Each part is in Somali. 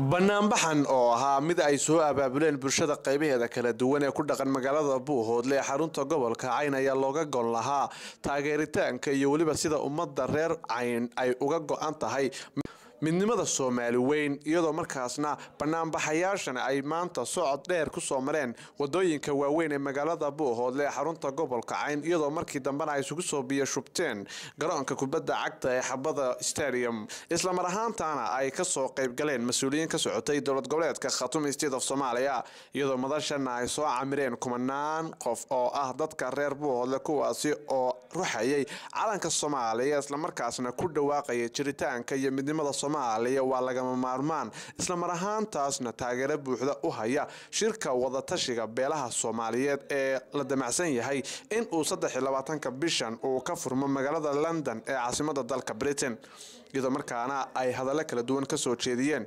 banaanbaxan oo ahaa mid ay soo abaabuleen bulshada qaybaheeda kala duwan ee ku dhaqan magaalada Buuhoodle ee xarunta gobolka Cayn ayaa looga gol lahaa taageeritaanka iyo waliba sida ummadda reer Cayn ay uga go'an tahay midnimada Soomaali weyn iyadoo markaasna banaanbaxayaashan ay maanta socod dheer ku soo mareen wadooyinka waaweyn ee magaalada Buuhoodle ee xarunta gobolka Cayn iyadoo markii dambana ay isugu soo biyo shubteen garoonka kubadda cagta ee Xabada Stadium isla mar ahaantaana ay ka soo qayb galeen mas'uuliyiin ka socotay dowlad goboleedka Khartoum State of Somalia iyadoo madashana ay soo camireen kumanaan qof oo ah dadka reer Buuhoodle kuwaasi oo ruuxayay calanka Soomaaliya isla markaasna ku dhawaaqay jiritaanka iyo midnimada Soomaaliya waa lagama maarmaan isla mar ahaantaasna taageero buuxda u haya shirka wada tashiga beelaha Soomaaliyeed ee la damacsan yahay in uu 23 bishan uu ka furmo magaalada London ee caasimadda dalka Britain iyadoo markaana ay hadallo kala duwan ka soo jeediyeen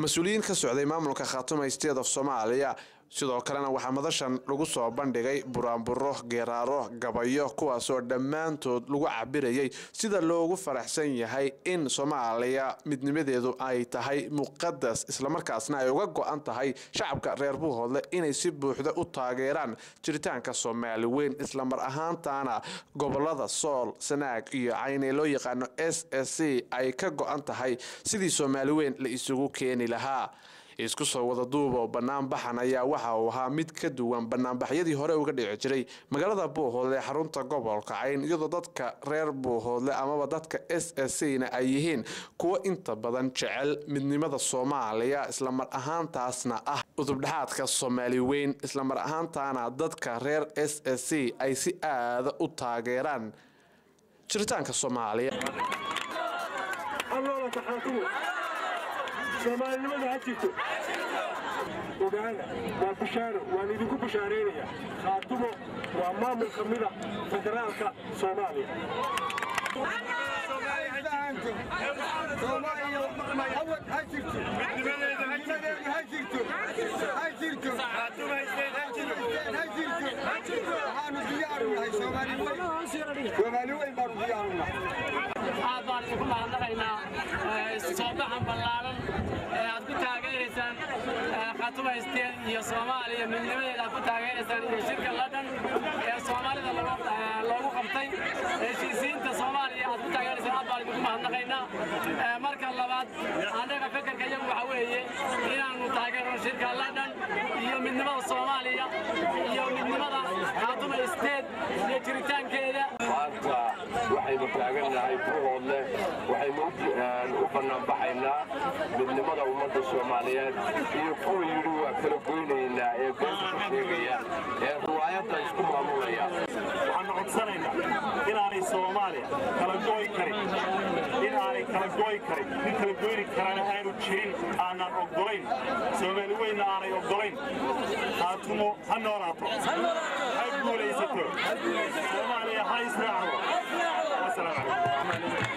mas'uuliyiin ka socday maamulka Khartoum State of Somalia sidoo kalena waxa madashan lagu soo bandhigay buraanburo geeraaro gabayo kuwaas oo dhamaantood lagu cabirayay sida loogu faraxsan yahay in Soomaaliya midnimadeedu ay tahay muqaddas isla markaasna ay uga go'an tahay shacabka reer Buuhoodle inay si buuxda u taageeraan jiritaanka Soomaali weyn isla mar ahaantaana gobolada Sool Sanaag iyo Cayn loo yaqaan SSC ay ka go'an tahay sidii Soomaali weyn la isugu keeni lahaa isku soo wada duubo banaanbaxan ayaa waxa uu ahaa mid ka duwan banaanbaxyadii hore uga dhici jiray magaalada Buuhoodle xarunta gobolka Cayn iyadoo dadka reer Buuhoodle ama dadka SSC-na ay yihiin kuwa inta badan jecel midnimada Soomaaliya isla mar ahaantaasna ah udub dhaxaadka Soomaali weyn isla mar ahaantaana dadka reer SSC ay si aad u taageeraan jiritaanka Soomaaliya Soomaali nima hajirto ogaana waa bishaaro waan idinku bishaareynaya Khartoum waa maamul kamida federaalka Soomaaliya Khartoum State iyo Soomaaliya midnimadeeda ku taageeraysan iyo shirka London ee Soomaalida loogu qabtay heshiisiinta Soomaaliya aad ku taageeraysan aad baan ugu mahadnaqaynaa marka labaad anaga fikirkayagu waxa weeye inaanu taageerno shirka London iyo midnimada Soomaaliya iyo midnimada Khartoum State iyo jiritaankeeda waxaynu taaganahay Buuhoodle waxaynu u banaanbaxaynaa midnimada ummadda Soomaaliyeed iyo kuwa yidhi waa kala goynaynaa ee beenta sheegaya ee riwaayadda isku maamulaya waxaan codsanaynaa inaanay Soomaaliya kala gooy karin inaanay kala gooy karin in kala goyni karana aanu jirin aanan ogolayn Soomaali weyn aanay ogolayn Khartoum ha noolaato ha guulaysato Soomaaliya ha israaco. Assalamu alaykum.